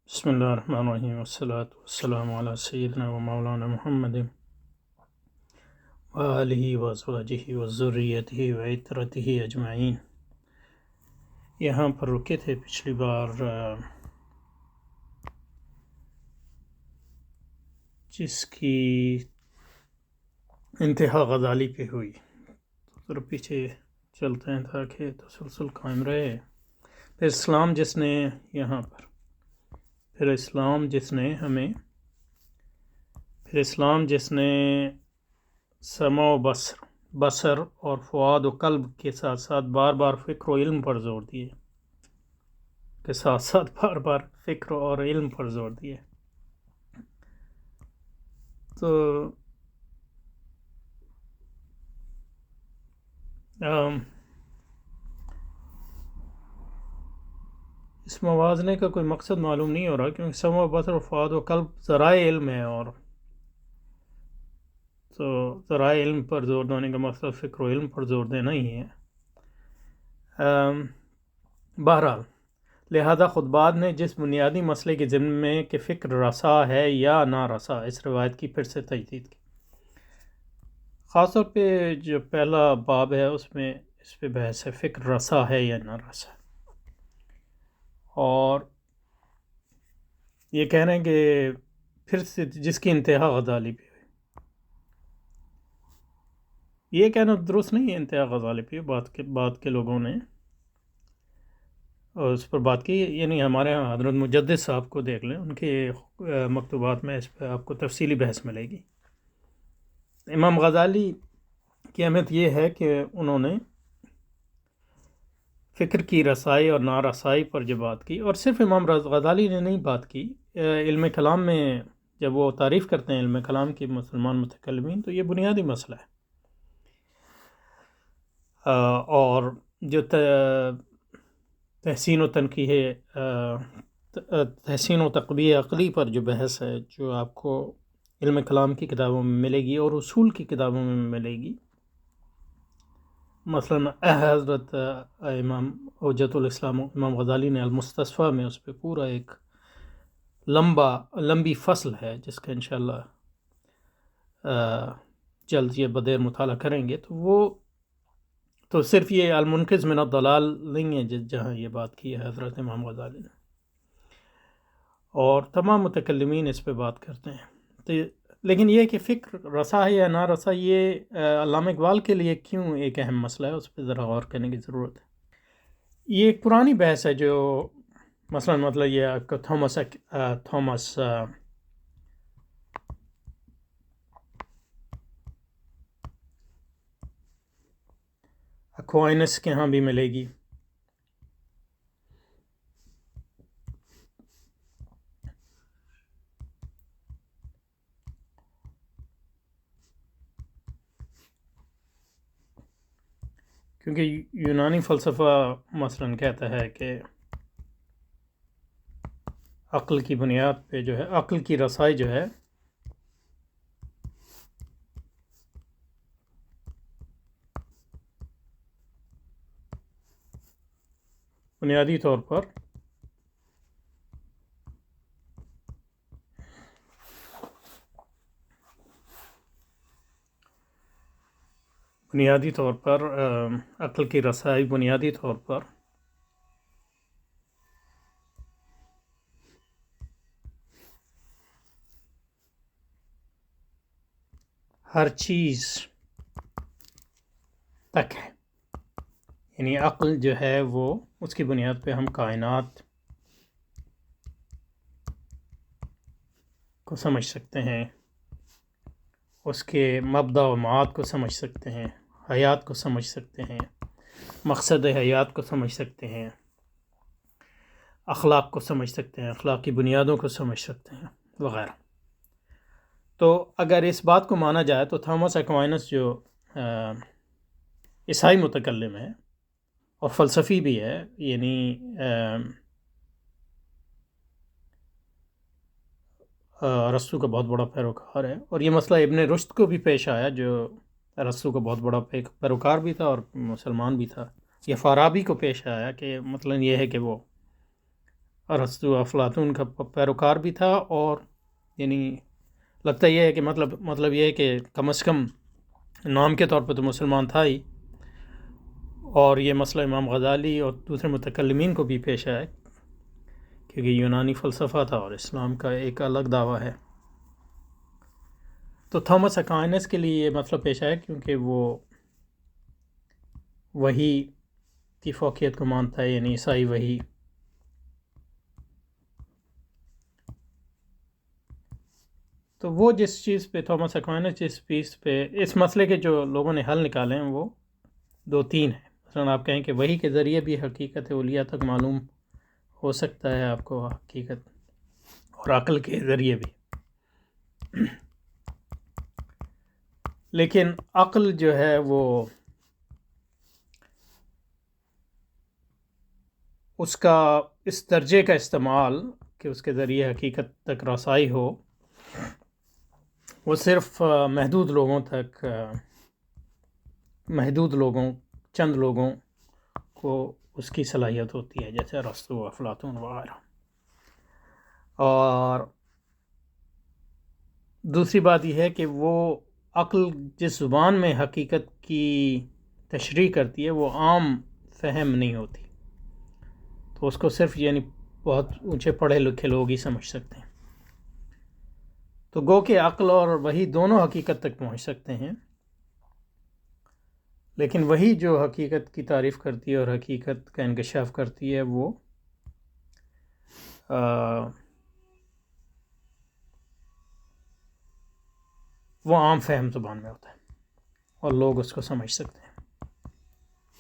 بسم اللہ الرحمن الرحیم والصلاة والسلام علی سیدنا و مولانا محمد وآلہ وازواجہ وذریتہ وعترتہ اجمعین۔ یہاں پر رکے تھے پچھلی بار جس کی انتہا غزالی پہ ہوئی، تو پیچھے چلتے ہیں تاکہ تسلسل قائم رہے۔ پھر اسلام جس نے سمع و بصر اور فؤاد و قلب کے ساتھ ساتھ بار بار فکر و علم پر زور دیے تو اس موازنے کا کوئی مقصد معلوم نہیں ہو رہا، کیونکہ سمع و بصر اور فؤاد و قلب ذرائع علم ہے، اور تو ذرائع علم پر زور دینے کا مطلب فکر و علم پر زور دینا ہی ہے۔ بہرحال، لہذا خطبات نے جس بنیادی مسئلے کے ضمن میں کہ فکر رسا ہے یا نہ رسا، اس روایت کی پھر سے تجدید کی۔ خاص طور پہ جو پہلا باب ہے اس میں اس پہ بحث ہے، فکر رسا ہے یا نہ رسا، اور یہ کہہ رہے ہیں کہ پھر سے جس کی انتہا غزالی پہ ہوئی۔ یہ کہنا درست نہیں ہے، انتہا غزالی پہ بات کے لوگوں نے اس پر بات کی، یعنی ہمارے ہاں حضرت مجدد صاحب کو دیکھ لیں، ان کے مکتوبات میں اس پہ آپ کو تفصیلی بحث ملے گی۔ امام غزالی کی اہمیت یہ ہے کہ انہوں نے فکر کی رسائی اور نا رسائی پر جو بات کی، اور صرف امام غزالی نے نہیں بات کی، علم کلام میں جب وہ تعریف کرتے ہیں علم کلام کی مسلمان متکلمین، تو یہ بنیادی مسئلہ ہے۔ اور جو تحسین و تقبیح عقلی پر جو بحث ہے، جو آپ کو علم کلام کی کتابوں میں ملے گی اور اصول کی کتابوں میں ملے گی، مثلا حضرت امام حجت الاسلام امام غزالی نے المستصفیٰ میں اس پہ پورا ایک لمبی فصل ہے، جس کا انشاءاللہ جلد یہ بدیر مطالعہ کریں گے، تو صرف یہ المنقذ من الضلال نہیں ہے جہاں یہ بات کی ہے حضرت امام غزالی نے، اور تمام متکلمین اس پہ بات کرتے ہیں۔ لیکن یہ کہ فکر رسا ہے یا نہ رسا، یہ علامہ اقبال کے لیے کیوں ایک اہم مسئلہ ہے، اس پہ ذرا غور کرنے کی ضرورت ہے۔ یہ ایک پرانی بحث ہے، جو مثلا مطلب یہ آپ کا تھامس اکوائنس کے ہاں بھی ملے گی، کیونکہ یونانی فلسفہ مثلا کہتا ہے کہ عقل کی بنیاد پہ جو ہے، عقل کی رسائی جو ہے بنیادی طور پر عقل کی رسائی بنیادی طور پر ہر چیز تک ہے، یعنی عقل جو ہے وہ اس کی بنیاد پہ ہم کائنات کو سمجھ سکتے ہیں، اس کے مبدا و معاد کو سمجھ سکتے ہیں، حیات کو سمجھ سکتے ہیں، مقصد حیات کو سمجھ سکتے ہیں، اخلاق کو سمجھ سکتے ہیں، اخلاق کی بنیادوں کو سمجھ سکتے ہیں وغیرہ۔ تو اگر اس بات کو مانا جائے تو تھامس ایکوائنس جو عیسائی متکلم ہے اور فلسفی بھی ہے، یعنی ارسطو کا بہت بڑا پیروکار ہے، اور یہ مسئلہ ابن رشد کو بھی پیش آیا، جو ارسطو کا بہت بڑا پیروکار بھی تھا اور مسلمان بھی تھا۔ یہ فارابی کو پیش آیا کہ مطلب یہ ہے کہ وہ ارسطو افلاطون کا پیروکار بھی تھا، اور یعنی لگتا یہ ہے کہ مطلب یہ ہے کہ کم از کم نام کے طور پہ تو مسلمان تھا ہی، اور یہ مسئلہ امام غزالی اور دوسرے متکلمین کو بھی پیش آیا کیونکہ یونانی فلسفہ تھا اور اسلام کا ایک الگ دعویٰ ہے۔ تو تھامس اکوائنس کے لیے یہ مسئلہ پیش آیا کیونکہ وہ وحی کی فوقیت کو مانتا ہے، یعنی عیسائی وحی۔ تو وہ جس چیز پہ تھامس اکوائنس جس چیز پہ اس مسئلے کے جو لوگوں نے حل نکالے ہیں وہ 2-3 ہیں۔ مثلا آپ کہیں کہ وحی کے ذریعے بھی حقیقت اولیاء تک معلوم ہو سکتا ہے آپ کو حقیقت، اور عقل کے ذریعے بھی، لیکن عقل جو ہے وہ اس کا اس درجے کا استعمال کہ اس کے ذریعے حقیقت تک رسائی ہو، وہ صرف چند لوگوں کو اس کی صلاحیت ہوتی ہے، جیسے ارسطو، افلاطون وغیرہ۔ اور دوسری بات یہ ہے کہ وہ عقل جس زبان میں حقیقت کی تشریح کرتی ہے وہ عام فہم نہیں ہوتی، تو اس کو صرف یعنی بہت اونچے پڑھے لکھے لوگ ہی سمجھ سکتے ہیں۔ تو گو کہ عقل اور وحی دونوں حقیقت تک پہنچ سکتے ہیں، لیکن وہی جو حقیقت کی تعریف کرتی ہے اور حقیقت کا انکشاف کرتی ہے وہ عام فہم زبان میں ہوتا ہے اور لوگ اس کو سمجھ سکتے ہیں۔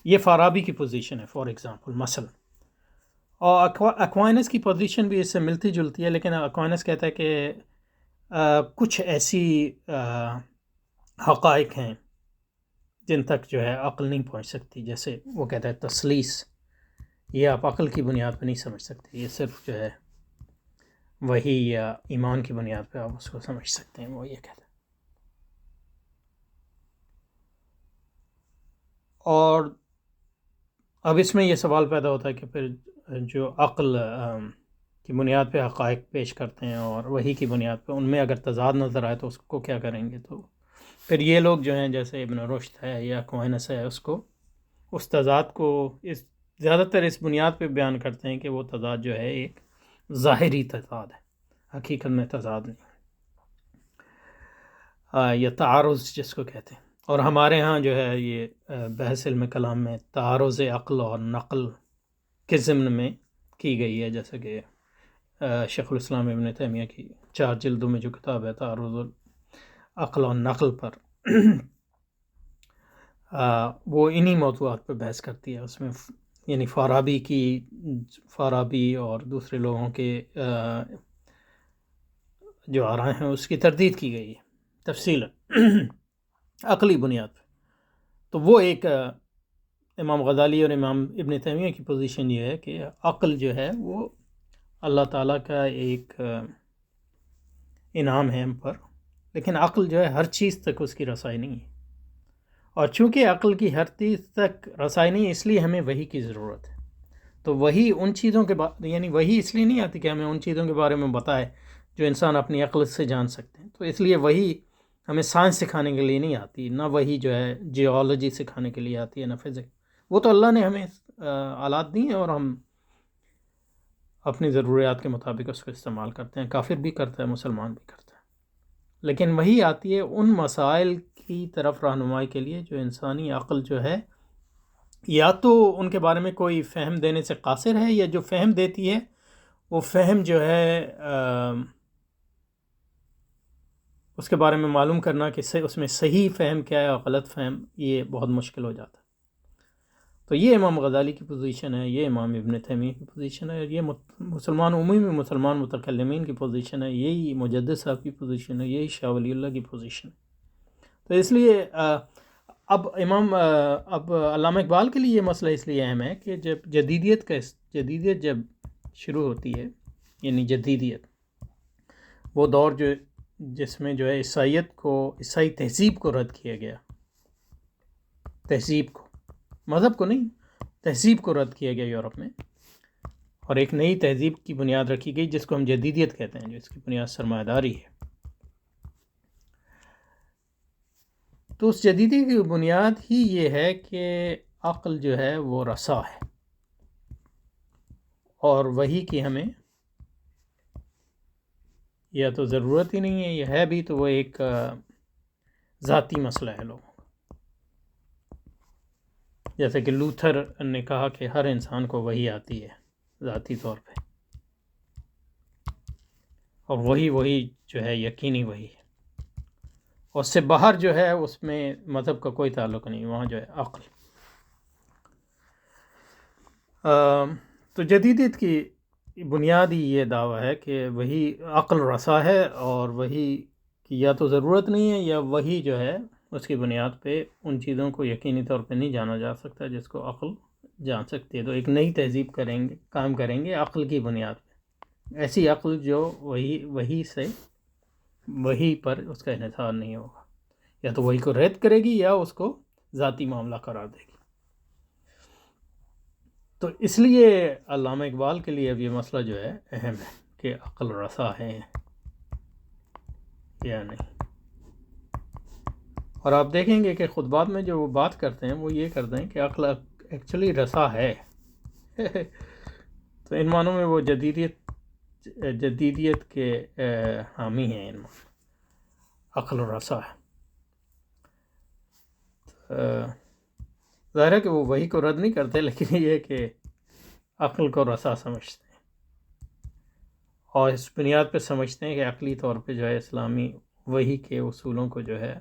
یہ فارابی کی پوزیشن ہے فار ایگزامپل مثلا، اور اکوائنس کی پوزیشن بھی اس سے ملتی جلتی ہے، لیکن اکوائنس کہتا ہے کہ کچھ ایسی حقائق ہیں جن تک جو ہے عقل نہیں پہنچ سکتی، جیسے وہ کہتا ہے تثلیث، یہ آپ عقل کی بنیاد پہ نہیں سمجھ سکتے، یہ صرف جو ہے وحی یا ایمان کی بنیاد پہ آپ اس کو سمجھ سکتے ہیں، وہ یہ کہتا ہے۔ اور اب اس میں یہ سوال پیدا ہوتا ہے کہ پھر جو عقل کی بنیاد پہ حقائق پیش کرتے ہیں اور وحی کی بنیاد پہ ان میں اگر تضاد نظر آئے تو اس کو کیا کریں گے؟ تو پھر یہ لوگ جو ہیں جیسے ابن رشد ہے یا اکوائنس ہے اس تضاد کو زیادہ تر اس بنیاد پہ بیان کرتے ہیں کہ وہ تضاد جو ہے ایک ظاہری تضاد ہے، حقیقت میں تضاد نہیں، یا تعارض جس کو کہتے ہیں۔ اور ہمارے ہاں جو ہے یہ بحث علم کلام میں تعارض عقل اور نقل کے ضمن میں کی گئی ہے، جیسا کہ شیخ الاسلام ابن تیمیہ کی 4 جلدوں میں جو کتاب ہے تعارض عقل اور نقل پر، وہ انہی موضوعات پہ بحث کرتی ہے۔ اس میں یعنی فارابی اور دوسرے لوگوں کے جو آراء ہیں اس کی تردید کی گئی ہے تفصیلاً عقلی بنیاد پہ۔ تو وہ ایک امام غزالی اور امام ابن تیمیہ کی پوزیشن یہ ہے کہ عقل جو ہے وہ اللہ تعالیٰ کا ایک انعام ہے ہم پر، لیکن عقل جو ہے ہر چیز تک اس کی رسائی نہیں ہے، اور چونکہ عقل کی ہر چیز تک رسائی نہیں ہے اس لیے ہمیں وحی کی ضرورت ہے۔ تو وحی ان چیزوں کے یعنی وحی اس لیے نہیں آتی کہ ہمیں ان چیزوں کے بارے میں بتائے جو انسان اپنی عقل سے جان سکتے ہیں، تو اس لیے وحی ہمیں سائنس سکھانے کے لیے نہیں آتی، نہ وہی جو ہے جیولوجی سکھانے کے لیے آتی ہے، نہ فزکس۔ وہ تو اللہ نے ہمیں آلات دی ہیں اور ہم اپنی ضروریات کے مطابق اس کو استعمال کرتے ہیں، کافر بھی کرتا ہے، مسلمان بھی کرتا ہے۔ لیکن وہی آتی ہے ان مسائل کی طرف رہنمائی کے لیے جو انسانی عقل جو ہے یا تو ان کے بارے میں کوئی فہم دینے سے قاصر ہے، یا جو فہم دیتی ہے وہ فہم جو ہے اس کے بارے میں معلوم کرنا کہ اس میں صحیح فہم کیا ہے اور غلط فہم، یہ بہت مشکل ہو جاتا ہے۔ تو یہ امام غزالی کی پوزیشن ہے، یہ امام ابن تیمیہ کی پوزیشن ہے، یہ عمومی مسلمان متکلمین کی پوزیشن ہے، یہی مجدد صاحب کی پوزیشن ہے، یہی شاہ ولی اللہ کی پوزیشن ہے۔ تو اس لیے اب علامہ اقبال کے لیے یہ مسئلہ اس لیے اہم ہے کہ جب جدیدیت جب شروع ہوتی ہے، یعنی جدیدیت وہ دور جس میں جو ہے عیسائی تہذیب کو رد کیا گیا، تہذیب کو، مذہب کو نہیں، تہذیب کو رد کیا گیا یورپ میں، اور ایک نئی تہذیب کی بنیاد رکھی گئی جس کو ہم جدیدیت کہتے ہیں، جس کی بنیاد سرمایہ داری ہے۔ تو اس جدیدیت کی بنیاد ہی یہ ہے کہ عقل جو ہے وہ رسا ہے، اور وہی کی ہمیں یا تو ضرورت ہی نہیں ہے، یہ ہے بھی تو وہ ایک ذاتی مسئلہ ہے لوگوں کا۔ جیسے کہ لوتھر نے کہا کہ ہر انسان کو وہی آتی ہے ذاتی طور پہ، اور وہی جو ہے یقینی وہی ہے، اور اس سے باہر جو ہے اس میں مذہب کا کوئی تعلق نہیں، وہاں جو ہے عقل۔ تو جدیدیت کی بنیادی یہ دعویٰ ہے کہ وہی عقل رسا ہے، اور وہی کی یا تو ضرورت نہیں ہے یا وہی جو ہے اس کی بنیاد پہ ان چیزوں کو یقینی طور پہ نہیں جانا جا سکتا جس کو عقل جان سکتی ہے۔ تو ایک نئی تہذیب قائم کریں گے عقل کی بنیاد پہ، ایسی عقل جو وہی پر اس کا انحصار نہیں ہوگا، یا تو وہی کو رد کرے گی یا اس کو ذاتی معاملہ قرار دے گی۔ تو اس لیے علامہ اقبال کے لیے اب یہ مسئلہ جو ہے اہم ہے کہ عقل رسا ہے یا نہیں۔ اور آپ دیکھیں گے کہ خطبات میں جو وہ بات کرتے ہیں وہ یہ کرتے ہیں کہ عقل ایکچولی رسا ہے۔ تو ان معنوں میں وہ جدیدیت کے حامی ہیں، ان معنوں عقل رسا ہے۔ ظاہر ہے کہ وہ وہی کو رد نہیں کرتے، لیکن یہ کہ عقل کو رسا سمجھتے ہیں، اور اس بنیاد پہ سمجھتے ہیں کہ عقلی طور پہ جو ہے اسلامی وحی کے اصولوں کو جو ہے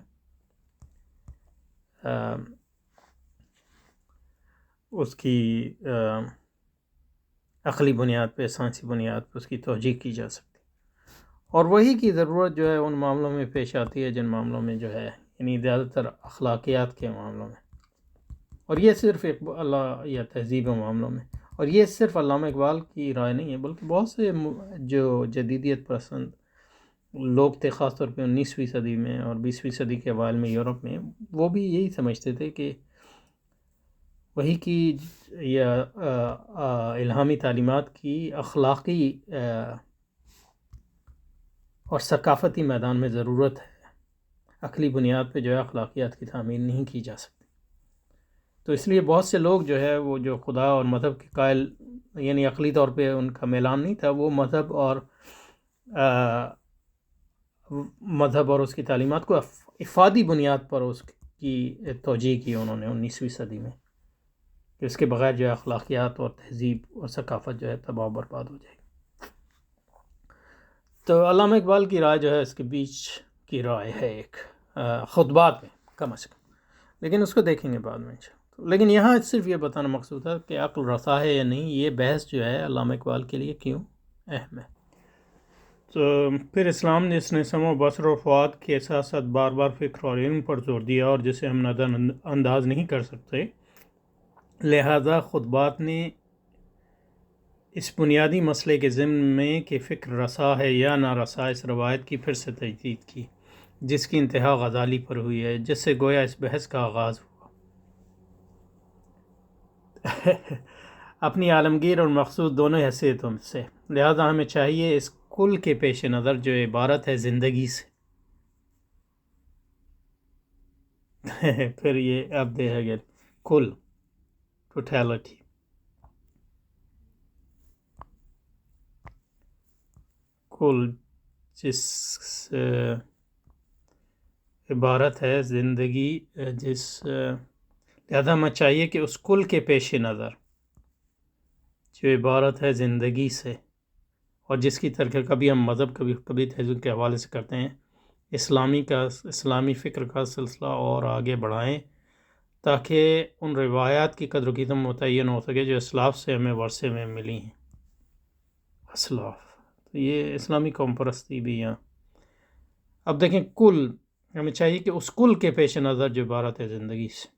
اس کی عقلی بنیاد پہ، سائنسی بنیاد پہ اس کی توجیہ کی جا سکتی، اور وہی کی ضرورت جو ہے ان معاملوں میں پیش آتی ہے جن معاملوں میں جو ہے یعنی زیادہ تر اخلاقیات کے معاملوں میں، اور یہ صرف اللہ یا تہذیب معاملوں میں، اور یہ صرف علامہ اقبال کی رائے نہیں ہے بلکہ بہت سے جو جدیدیت پسند لوگ تھے، خاص طور پہ 19ویں صدی میں اور 20ویں صدی کے اوائل میں یورپ میں، وہ بھی یہی سمجھتے تھے کہ وہی کی یا الہامی تعلیمات کی اخلاقی اور ثقافتی میدان میں ضرورت ہے، عقلی بنیاد پہ جو ہے اخلاقیات کی تعمیر نہیں کی جا سکتی۔ تو اس لیے بہت سے لوگ جو ہے وہ جو خدا اور مذہب کے قائل، یعنی عقلی طور پہ ان کا میلان نہیں تھا، وہ مذہب اور اس کی تعلیمات کو افادی بنیاد پر اس کی توجیہ کی انہوں نے 19ویں صدی میں، کہ اس کے بغیر جو ہے اخلاقیات اور تہذیب اور ثقافت جو ہے تباہ و برباد ہو جائے گی۔ تو علامہ اقبال کی رائے جو ہے اس کے بیچ کی رائے ہے ایک خطبات میں کم از کم، لیکن اس کو دیکھیں گے بعد میں انشاءاللہ۔ لیکن یہاں صرف یہ بتانا مقصود ہے کہ عقل رسا ہے یا نہیں، یہ بحث جو ہے علامہ اقبال کے لیے کیوں اہم ہے۔ تو پھر اسلام جس نے سمع و بصر و فؤاد کے ساتھ ساتھ بار بار فکر اور علم پر زور دیا اور جسے ہم نظر انداز نہیں کر سکتے، لہذا خطبات نے اس بنیادی مسئلے کے ضمن میں کہ فکر رسا ہے یا نہ رسا، اس روایت کی پھر سے تجدید کی جس کی انتہا غزالی پر ہوئی ہے، جس سے گویا اس بحث کا آغاز ہوا۔ اپنی عالمگیر اور مقصود دونوں حیثیتوں سے، لہذا ہمیں چاہیے اس کل کے پیش نظر جو عبارت ہے زندگی سے پھر یہ اب دے گا کل، ٹوٹیلٹی، کل جس عبارت ہے زندگی، لہذا ہمیں چاہیے کہ اس کل کے پیش نظر جو عبارت ہے زندگی سے، اور جس کی طرح کبھی ہم مذہب کبھی تہذیب کے حوالے سے کرتے ہیں، اسلامی فکر کا سلسلہ اور آگے بڑھائیں تاکہ ان روایات کی قدر و قیمت متعین ہو سکے جو اسلاف سے ہمیں ورثے میں ملی ہیں۔ اسلاف، تو یہ اسلامی قوم پرستی بھی یہاں۔ اب دیکھیں کل، ہمیں چاہیے کہ اس کل کے پیش نظر جو عبارت ہے زندگی سے،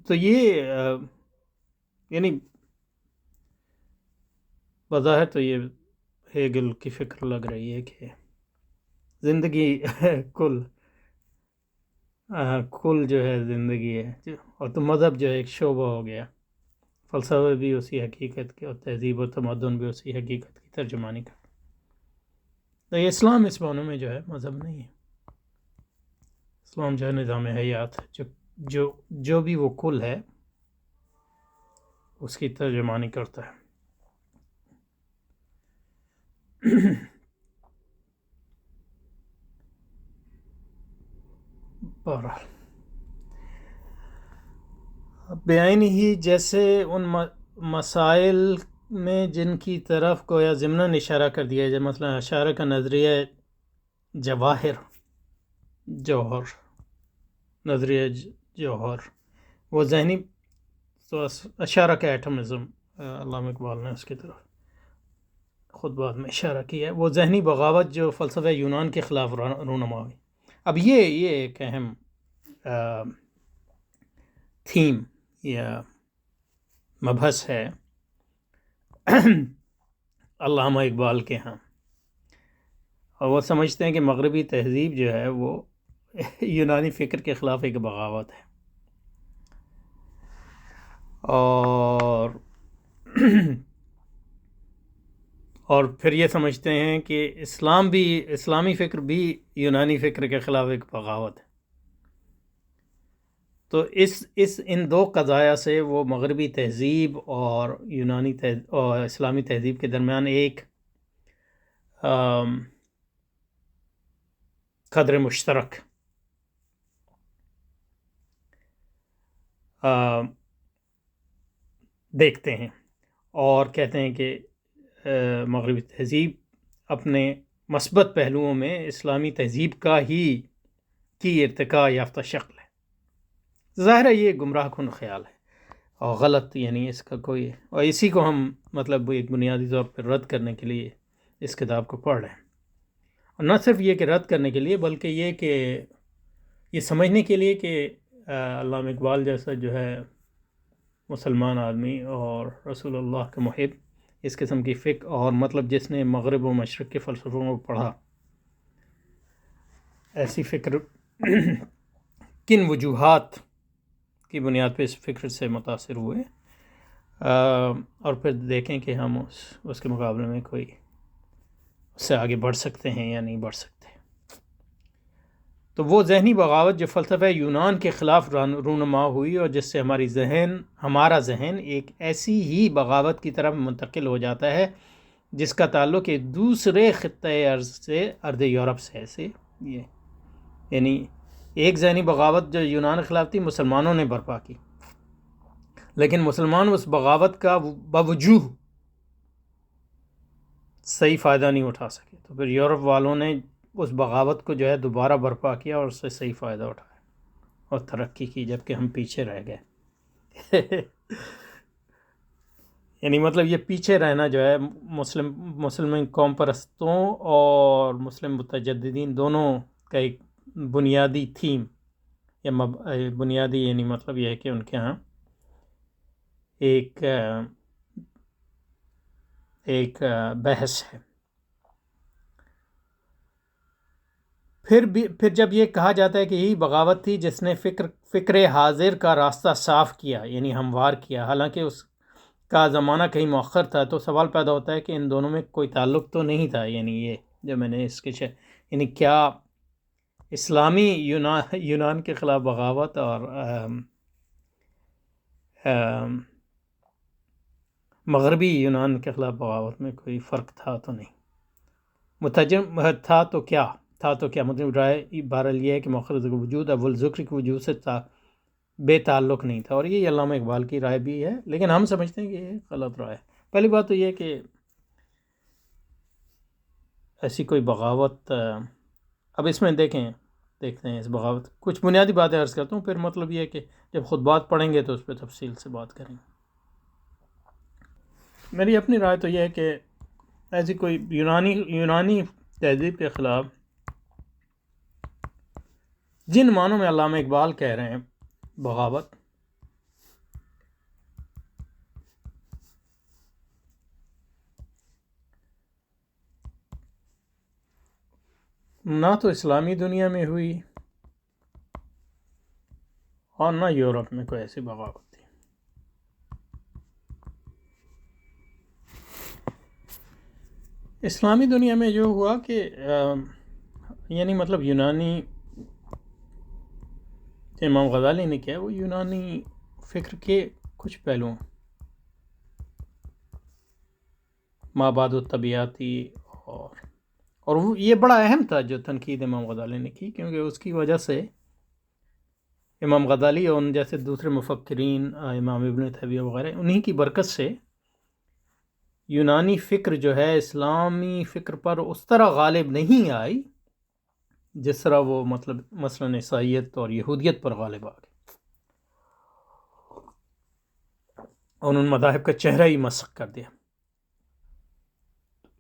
تو یہ یعنی بظاہر تو یہ ہیگل کی فکر لگ رہی ہے کہ زندگی کل جو ہے زندگی ہے، اور تو مذہب جو ہے ایک شعبہ ہو گیا، فلسفہ بھی اسی حقیقت کے اور تہذیب و تمدن بھی اسی حقیقت کی ترجمانی کرتا. تو یہ اسلام اس معنی میں جو ہے مذہب نہیں ہے. اسلام جو ہے نظام حیات ہے، جو بھی وہ کل ہے اس کی ترجمانی کرتا ہے. بہرحال بیان ہی جیسے ان مسائل میں جن کی طرف گویا ضمناً اشارہ کر دیا جائے، مثلا اشارہ کا نظریہ جوہر، نظریہ جوہر وہ ذہنی، تو اشارہ کا ایٹمزم علامہ اقبال نے اس کی طرف خود بعد میں اشارہ کیا ہے. وہ ذہنی بغاوت جو فلسفہ یونان کے خلاف رونما ہوئی. اب یہ ایک اہم تھیم یا مبحث ہے علامہ اقبال کے ہاں، اور وہ سمجھتے ہیں کہ مغربی تہذیب جو ہے وہ یونانی فکر کے خلاف ایک بغاوت ہے. اور پھر یہ سمجھتے ہیں کہ اسلامی فکر بھی یونانی فکر کے خلاف ایک بغاوت ہے. تو ان دو قضایا سے وہ مغربی تہذیب اور یونانی اور اسلامی تہذیب کے درمیان ایک قدر مشترک دیکھتے ہیں، اور کہتے ہیں کہ مغربی تہذیب اپنے مثبت پہلوؤں میں اسلامی تہذیب کی ارتقاء یافتہ شکل ہے. ظاہر ہے یہ گمراہ کن خیال ہے اور غلط، یعنی اس کا کوئی، اور اسی کو ہم مطلب ایک بنیادی طور پر رد کرنے کے لیے اس کتاب کو پڑھ رہے ہیں. اور نہ صرف یہ کہ رد کرنے کے لیے، بلکہ یہ کہ یہ سمجھنے کے لیے کہ علامہ اقبال جیسا جو ہے مسلمان آدمی اور رسول اللہ کے محب، اس قسم کی فکر، اور مطلب جس نے مغرب و مشرق کے فلسفوں کو پڑھا، ایسی فکر کن وجوہات کی بنیاد پہ اس فکر سے متاثر ہوئے، اور پھر دیکھیں کہ ہم اس کے مقابلے میں کوئی اس سے آگے بڑھ سکتے ہیں یا نہیں بڑھ سکتے. تو وہ ذہنی بغاوت جو فلسفہ یونان کے خلاف رونما ہوئی، اور جس سے ہمارا ذہن ایک ایسی ہی بغاوت کی طرف منتقل ہو جاتا ہے جس کا تعلق ایک دوسرے خطۂ ارض یورپ سے یعنی ایک ذہنی بغاوت جو یونان کے خلاف تھی مسلمانوں نے برپا کی، لیکن مسلمان اس بغاوت کا باوجوہ صحیح فائدہ نہیں اٹھا سکے. تو پھر یورپ والوں نے اس بغاوت کو جو ہے دوبارہ برپا کیا اور اس سے صحیح فائدہ اٹھایا اور ترقی کی، جبکہ ہم پیچھے رہ گئے. یعنی مطلب یہ پیچھے رہنا جو ہے مسلم قوم پرستوں اور مسلم متجددین دونوں کا ایک بنیادی تھیم یا بنیادی، یعنی مطلب یہ ہے کہ ان کے ہاں ایک بحث ہے. پھر جب یہ کہا جاتا ہے کہ یہی بغاوت تھی جس نے فکر حاضر کا راستہ صاف کیا، یعنی ہموار کیا، حالانکہ اس کا زمانہ کہیں مؤخر تھا، تو سوال پیدا ہوتا ہے کہ ان دونوں میں کوئی تعلق تو نہیں تھا. یعنی یہ جو میں نے اس کے یعنی کیا اسلامی یونان کے خلاف بغاوت اور مغربی یونان کے خلاف بغاوت میں کوئی فرق تھا تو نہیں. مترجم تھا تو کیا مطلب رائے بہرحال یہ ہے کہ مؤخر وجود اول ذکر کے وجود سے بے تعلق نہیں تھا، اور یہ علامہ اقبال کی رائے بھی ہے، لیکن ہم سمجھتے ہیں کہ یہ غلط رائے ہے. پہلی بات تو یہ کہ ایسی کوئی بغاوت، اب اس میں دیکھتے ہیں اس بغاوت کچھ بنیادی باتیں عرض کرتا ہوں، پھر مطلب یہ ہے کہ جب خود بات پڑھیں گے تو اس پہ تفصیل سے بات کریں گے. میری اپنی رائے تو یہ ہے کہ ایسی کوئی یونانی تہذیب کے خلاف جن معنوں میں علامہ اقبال کہہ رہے ہیں بغاوت، نہ تو اسلامی دنیا میں ہوئی اور نہ یورپ میں کوئی ایسی بغاوت تھی. اسلامی دنیا میں جو ہوا کہ یعنی مطلب یونانی امام غزالی نے کیا، وہ یونانی فکر کے کچھ پہلوؤں مابعد الطبیعاتی اور وہ یہ بڑا اہم تھا جو تنقید امام غزالی نے کی، کیونکہ اس کی وجہ سے امام غزالی اور ان جیسے دوسرے مفکرین امام ابن تیمیہ وغیرہ، انہی کی برکت سے یونانی فکر جو ہے اسلامی فکر پر اس طرح غالب نہیں آئی جس طرح وہ مطلب مثلاً عیسائیت اور یہودیت پر غالب آ گئی، اور ان مذاہب کا چہرہ ہی مسخ کر دیا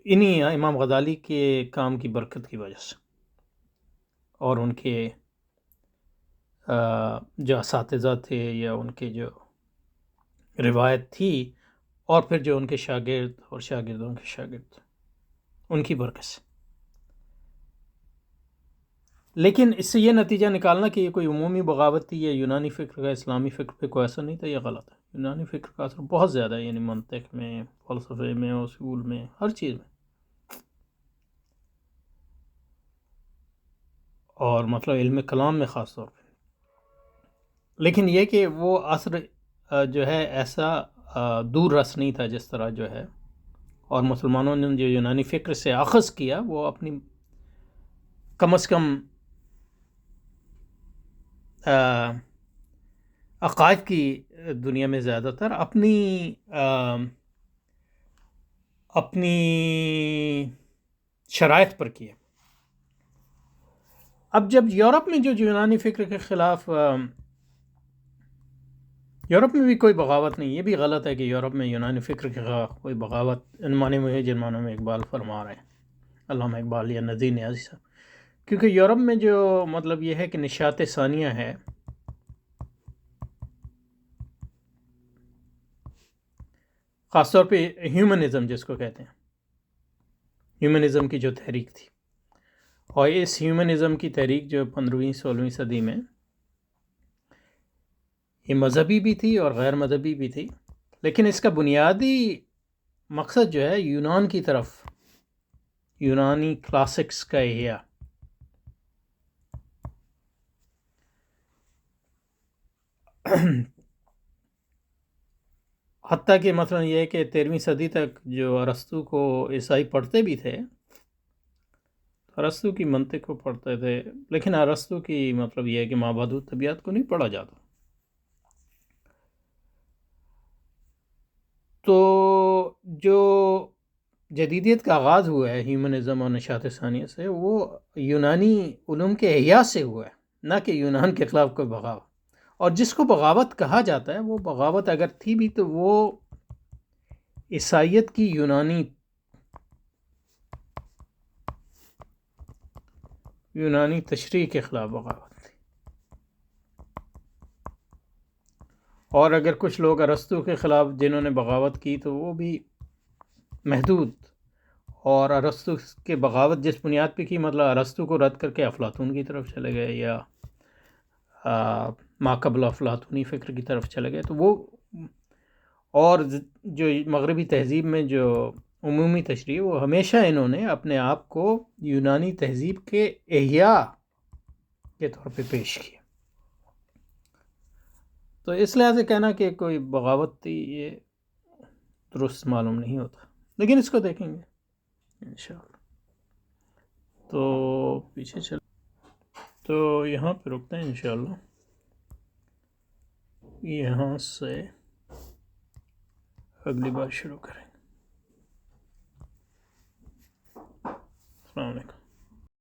انہی امام غزالی کے کام کی برکت کی وجہ سے، اور ان کے جو اساتذہ تھے یا ان کے جو روایت تھی، اور پھر جو ان کے شاگرد اور شاگردوں کے شاگرد ان کی برکت سے۔ لیکن اس سے یہ نتیجہ نکالنا کہ یہ کوئی عمومی بغاوت تھی یا یونانی فکر کا اسلامی فکر پہ کوئی اثر نہیں تھا، یہ غلط ہے۔ یونانی فکر کا اثر بہت زیادہ ہے، یعنی منطق میں، فلسفے میں، اصول میں، ہر چیز میں، اور مطلب علم کلام میں خاص طور پہ۔ لیکن یہ کہ وہ اثر جو ہے ایسا دور رس نہیں تھا جس طرح جو ہے، اور مسلمانوں نے جو یونانی فکر سے اخذ کیا وہ اپنی کم از کم عقائد کی دنیا میں زیادہ تر اپنی شرائط پر کیا۔ اب جب یورپ میں جو یونانی فکر کے خلاف، یورپ میں بھی کوئی بغاوت نہیں، یہ بھی غلط ہے کہ یورپ میں یونانی فکر کے خلاف کوئی بغاوت ان معنی میں ہے جن معنوں میں اقبال فرما رہے ہیں، علامہ اقبال یا نذیر نیازی صاحب، کیونکہ یورپ میں جو مطلب یہ ہے کہ نشاط ثانیہ ہے، خاص طور پہ ہیومنزم جس کو کہتے ہیں، ہیومنزم کی جو تحریک تھی، اور اس ہیومنزم کی تحریک جو 15ویں 16ویں صدی میں یہ مذہبی بھی تھی اور غیر مذہبی بھی تھی، لیکن اس کا بنیادی مقصد جو ہے یونان کی طرف، یونانی کلاسکس کا احیاء، حتیٰ کہ مثلا یہ ہے کہ 13ویں صدی تک جو ارسطو کو عیسائی پڑھتے بھی تھے، ارسطو کی منطق کو پڑھتے تھے، لیکن ارسطو کی مطلب یہ ہے کہ مابعد الطبیعت کو نہیں پڑھا جاتا۔ تو جو جدیدیت کا آغاز ہوا ہے ہیومنزم اور نشاط ثانیہ سے، وہ یونانی علوم کے احیاء سے ہوا ہے، نہ کہ یونان کے خلاف کوئی بغاوت۔ اور جس کو بغاوت کہا جاتا ہے، وہ بغاوت اگر تھی بھی تو وہ عیسائیت کی یونانی تشریح کے خلاف بغاوت تھی، اور اگر کچھ لوگ ارسطو کے خلاف جنہوں نے بغاوت کی تو وہ بھی محدود، اور ارسطو کے بغاوت جس بنیاد پہ کی، مطلب ارسطو کو رد کر کے افلاطون کی طرف چلے گئے یا ما قبل افلاطونی فکر کی طرف چلے گئے، تو وہ اور جو مغربی تہذیب میں جو عمومی تشریح، وہ ہمیشہ انہوں نے اپنے آپ کو یونانی تہذیب کے احیاء کے طور پہ پیش کیا۔ تو اس لحاظ سے کہنا کہ کوئی بغاوت تھی یہ درست معلوم نہیں ہوتا، لیکن اس کو دیکھیں گے انشاءاللہ۔ تو پیچھے چل، تو یہاں پہ رکتے ہیں انشاءاللہ، یہاں سے اگلی بار شروع کریں گے۔ السلام علیکم۔